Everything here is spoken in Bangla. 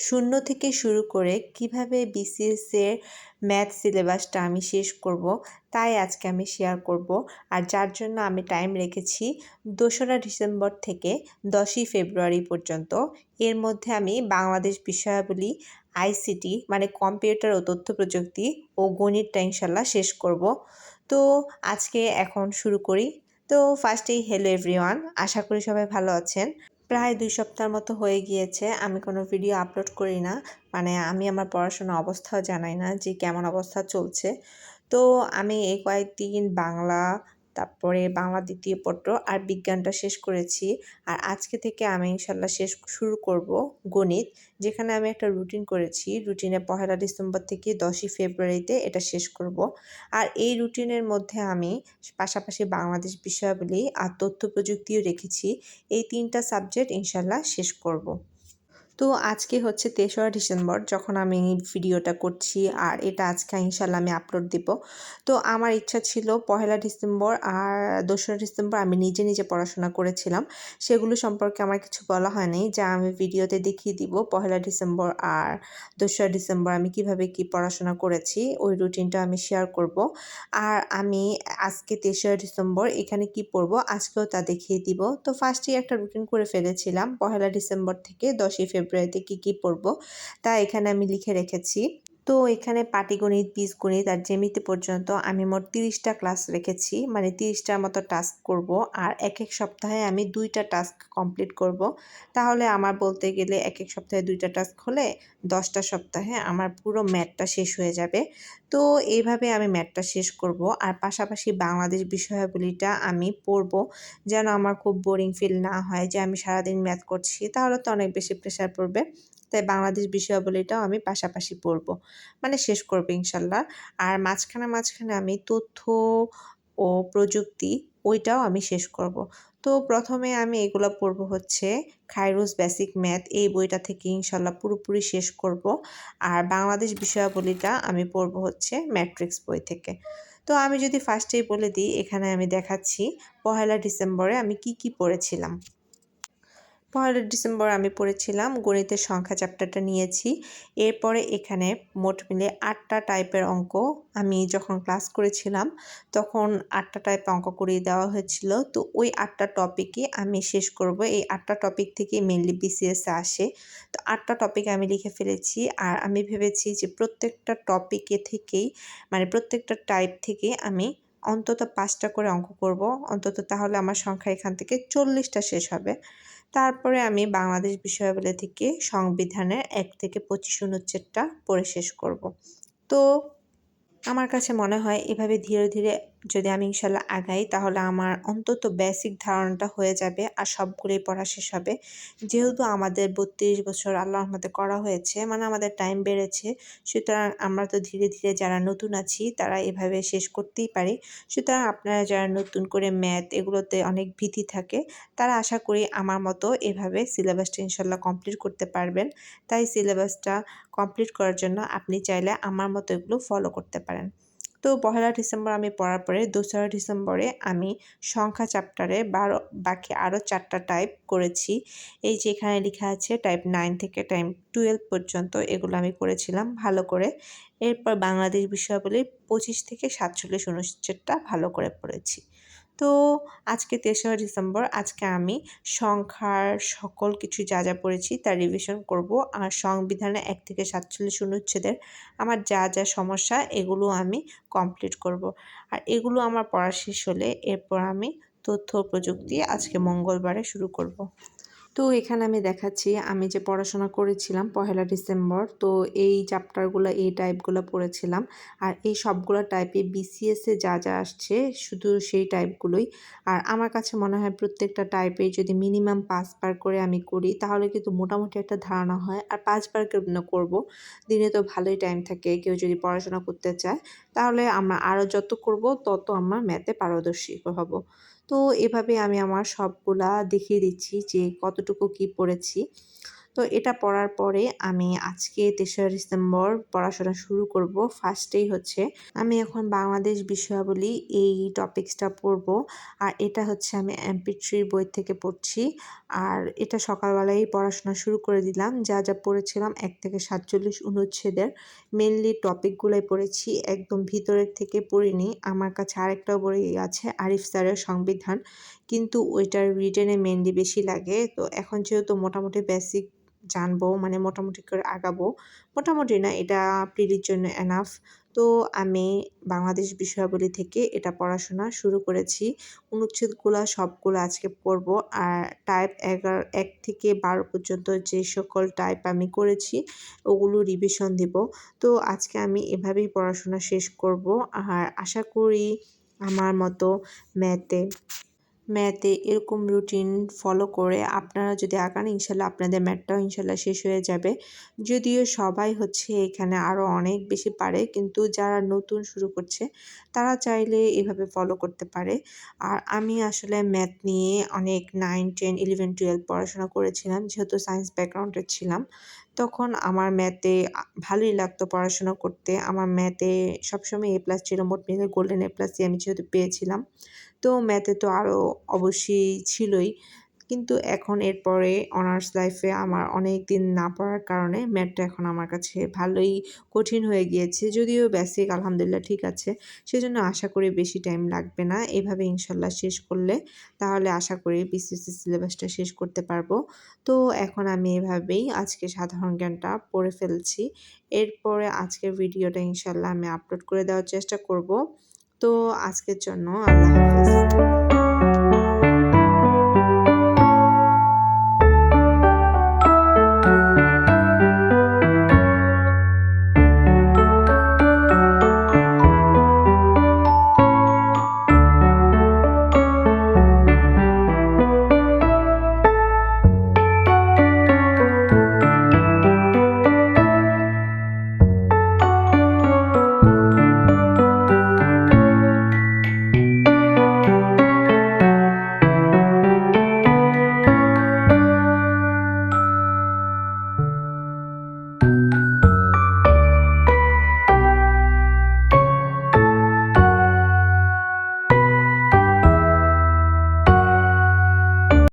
শূন্য থেকে শুরু করে কিভাবে বিসিএস এর ম্যাথ সিলেবাসটা আমি শেষ করব, তাই আজকে আমি শেয়ার করব। আর যার জন্য আমি টাইম রেখেছি 2রা ডিসেম্বর থেকে 10ই ফেব্রুয়ারি পর্যন্ত। এর মধ্যে আমি বাংলাদেশ বিষয়াবলী, আইসিটি মানে কম্পিউটার ও তথ্য প্রযুক্তি ও গণিতটা ইনশাল্লাহ শেষ করব। তো আজকে এখন শুরু করি। তো ফার্স্টেই হ্যালো এভরিওয়ান, আশা করি সবাই ভালো আছেন। প্রায় 2 সপ্তাহের মতো হয়ে গিয়েছে আমি কোনো ভিডিও আপলোড করি না। মানে আমি আমার পড়াশোনার অবস্থাও জানাই না যে কেমন অবস্থা চলছে। তো আমি এই কয়েকদিন বাংলা, তারপরে বাংলা দ্বিতীয় পত্র আর বিজ্ঞানটা শেষ করেছি। আর আজকে থেকে আমি ইনশাল্লাহ শুরু করব গণিত, যেখানে আমি একটা রুটিন করেছি। রুটিনে 1 ডিসেম্বর থেকে 10ই ফেব্রুয়ারিতে এটা শেষ করব। আর এই রুটিনের মধ্যে আমি পাশাপাশি বাংলাদেশ বিষয়াবলী আর তথ্য প্রযুক্তিও রেখেছি। এই 3টা সাবজেক্ট ইনশাল্লাহ শেষ করব। তো আজকে হচ্ছে 3রা ডিসেম্বর যখন আমি ভিডিওটা করছি, আর এটা আজকে ইনশাল্লাহ আমি আপলোড দিব। তো আমার ইচ্ছা ছিল 1 ডিসেম্বর আর 2রা ডিসেম্বর আমি নিজে নিজে পড়াশোনা করেছিলাম, সেগুলো সম্পর্কে আমার কিছু বলা হয়নি, যা আমি ভিডিওতে দেখিয়ে দিব 1 ডিসেম্বর আর 2রা ডিসেম্বর আমি কিভাবে কি পড়াশোনা করেছি, ওই রুটিনটা আমি শেয়ার করব। আর আমি আজকে 3রা ডিসেম্বর এখানে কি পড়ব আজকেও তা দেখিয়ে দিব। তো ফার্স্টেই একটা রুটিন করে ফেলেছিলাম 1 ডিসেম্বর থেকে 10ই ফেব্রুয়ারিতে কি পড়ব, তা এখানে আমি লিখে রেখেছি। তো এখানে পাটিগণিত, বীজগণিত আর জ্যামিতি পর্যন্ত আমি মোট 30টা ক্লাস রেখেছি, মানে 30টার মতো টাস্ক করব। আর এক সপ্তাহে আমি 2টা টাস্ক কমপ্লিট করব। তাহলে আমার বলতে গেলে এক সপ্তাহে 2টা টাস্ক হলে 10টা সপ্তাহে আমার পুরো ম্যাথটা শেষ হয়ে যাবে। তো এইভাবে আমি ম্যাথটা শেষ করব। আর পাশাপাশি বাংলাদেশ বিষয়াবলীটা আমি পড়ব, যেন আমার খুব বোরিং ফিল না হয় যে আমি সারাদিন ম্যাথ করছি, তাহলে তো অনেক বেশি প্রেশার পড়বে। তাই বাংলাদেশ বিষয়াবলীটাও আমি পাশাপাশি পড়ব, মানে শেষ করব ইনশাল্লাহ। আর মাঝখানে আমি তথ্য ও প্রযুক্তি, ওইটাও আমি শেষ করব। তো প্রথমে আমি এগুলো পড়ব হচ্ছে খায়রুজ বেসিক ম্যাথ, এই বইটা থেকে ইনশাল্লাহ পুরোপুরি শেষ করব। আর বাংলাদেশ বিষয়াবলীটা আমি পড়ব হচ্ছে ম্যাট্রিক্স বই থেকে। তো আমি যদি ফার্স্টেই বলে দিই, এখানে আমি দেখাচ্ছি 1 ডিসেম্বরে আমি কি পড়েছিলাম। 1 ডিসেম্বর আমি পড়েছিলাম গণিতের সংখ্যা চ্যাপ্টারটা নিয়েছি। এরপরে এখানে মোট মিলে 8টা টাইপের অঙ্ক আমি যখন ক্লাস করেছিলাম তখন 8টা টাইপের অঙ্ক করিয়ে দেওয়া হয়েছিল। তো ওই 8টা টপিকই আমি শেষ করব। এই 8টা টপিক থেকেই মেইনলি বিসিএসে আসে। তো 8টা টপিক আমি লিখে ফেলেছি। আর আমি ভেবেছি যে প্রত্যেকটা টপিকে থেকেই, মানে প্রত্যেকটা টাইপ থেকে আমি অন্তত 5টা করে অঙ্ক করব অন্তত, তাহলে আমার সংখ্যা এখান থেকে 40টা শেষ হবে। তারপরে আমি বাংলাদেশ বিষয়াবলী থেকে সংবিধানের 1 থেকে 25 অনুচ্ছেদটা পড়ে শেষ করব। তো আমার কাছে মনে হয় এভাবে ধীরে ধীরে যদি আমি ইনশাল্লাহ আগাই, তাহলে আমার অন্তত বেসিক ধারণাটা হয়ে যাবে আর সবগুলোই পড়া শেষ হবে। যেহেতু আমাদের 32 বছর আল্লাহর রহমতে করা হয়েছে, মানে আমাদের টাইম বেড়েছে, সুতরাং আমরা তো ধীরে ধীরে যারা নতুন আছি তারা এভাবে শেষ করতেই পারি। সুতরাং আপনারা যারা নতুন করে ম্যাথ এগুলোতে অনেক ভীতি থাকে, তারা আশা করি আমার মতো এভাবে সিলেবাসটা ইনশাল্লাহ কমপ্লিট করতে পারবেন। তাই সিলেবাসটা কমপ্লিট করার জন্য আপনি চাইলে আমার মতো এগুলো ফলো করতে পারেন। তো 1 ডিসেম্বর আমি পড়ার পরে 2রা ডিসেম্বরে আমি সংখ্যা চ্যাপ্টারে বাকি আরও 4টা টাইপ করেছি। এই যে এখানে লেখা আছে টাইপ 9 থেকে টাইপ 12 পর্যন্ত, এগুলো আমি করেছিলাম ভালো করে। এরপর বাংলাদেশ বিষয়াবলী 25 থেকে 47 অনুচ্ছেদটা ভালো করে পড়েছি। তো আজকে 3রা ডিসেম্বর, আজকে আমি সংখ্যার সকল কিছু যা যা পড়েছি তার রিভিশন করব। আর সংবিধানে 1 থেকে 47 অনুচ্ছেদের আমার যা যা সমস্যা এগুলো আমি কমপ্লিট করব। আর এগুলো আমার পড়া শেষ হলে এরপর আমি তথ্য প্রযুক্তি আজকে মঙ্গলবারে শুরু করব। তো এখানে আমি দেখাচ্ছি আমি যে পড়াশোনা করেছিলাম 1 ডিসেম্বর। তো এই চ্যাপ্টারগুলো, এই টাইপগুলো পড়েছিলাম। আর এই সবগুলো টাইপে বিসিএসে যা যা আসছে শুধু সেই টাইপগুলোই। আর আমার কাছে মনে হয় প্রত্যেকটা টাইপে যদি মিনিমাম 5 বার করে আমি করি, তাহলে কিন্তু মোটামুটি একটা ধারণা হয়। আর 5 বার কেন করব, দিনে তো ভালোই টাইম থাকে, কেউ যদি পড়াশোনা করতে চায় তাহলে আমরা আরও যত করব তত আমরা ম্যাথে পারদর্শী হব। তো এভাবে আমি আমার সবগুলা দেখিয়ে দিচ্ছি যে কতটুকু কি পড়েছি। তো এটা পড়ার পরে আমি আজকে ৩রা ডিসেম্বর পড়াশোনা শুরু করব। ফার্স্টেই হচ্ছে আমি এখন বাংলাদেশ বিষয়াবলী এই টপিকসটা পড়ব। আর এটা হচ্ছে আমি MP3 বই থেকে পড়ছি। আর এটা সকালবেলাই পড়াশোনা শুরু করে দিলাম। যা পড়েছিলাম ১ থেকে ৪৭ অনুচ্ছেদের মেইনলি টপিকগুলোই পড়েছি। একদম ভিতরের থেকে পড়িনি। আমার কাছে আরেকটা বই আছে আরিফ স্যারের সংবিধান। কিন্তু ওইটার রিটেনে মেইনলি বেশি লাগে। তো এখন যেহেতু মোটামুটি বেসিক জানবো, মানে মোটামুটি করে আগাবো। মোটামুটি না, এটা প্রিলির জন্য এনাফ। তো আমি বাংলাদেশ বিষয়াবলী থেকে এটা পড়াশোনা শুরু করেছি। অনুচ্ছেদগুলা সবগুলো আজকে পড়ব। আর টাইপ ১ থেকে ১২ পর্যন্ত যে সকল টাইপ আমি করেছি ওগুলো রিভিশন দিব। তো আজকে আমি এভাবেই পড়াশোনা শেষ করব। আর আশা করি আমার মতো ম্যাথে এরকম রুটিন ফলো করে আপনারা যদি আগান, ইনশাল্লাহ আপনাদের ম্যাথটাও ইনশাল্লাহ শেষ হয়ে যাবে। যদিও সবাই হচ্ছে এখানে আরও অনেক বেশি পারে, কিন্তু যারা নতুন শুরু করছে তারা চাইলে এভাবে ফলো করতে পারে। আর আমি আসলে ম্যাথ নিয়ে অনেক 9, 10, 11, 12 পড়াশোনা করেছিলাম। যেহেতু সায়েন্স ব্যাকগ্রাউন্ডের ছিলাম, তখন আমার ম্যাথে ভালোই লাগতো পড়াশোনা করতে। আমার ম্যাথে সবসময় A+ ছিল। মোট মিলে গোল্ডেন A+ই আমি যেহেতু পেয়েছিলাম। তো ম্যাথে তো আরও অবশ্যই ছিলই। কিন্তু এখন এরপরে অনার্স লাইফে আমার অনেক দিন না পড়ার কারণে ম্যাথটা এখন আমার কাছে ভালোই কঠিন হয়ে গিয়েছে। যদিও বেসিক আলহামদুলিল্লাহ ঠিক আছে। সেজন্য আশা করি বেশি টাইম লাগবে না। এভাবে ইনশাল্লাহ শেষ করলে তাহলে আশা করি BCSC সিলেবাসটা শেষ করতে পারবো। তো এখন আমি এভাবেই আজকে সাধারণ জ্ঞানটা পড়ে ফেলছি। এরপরে আজকের ভিডিওটা ইনশাল্লাহ আমি আপলোড করে দেওয়ার চেষ্টা করব। তো আজকের জন্য আল্লাহ হাফেজ।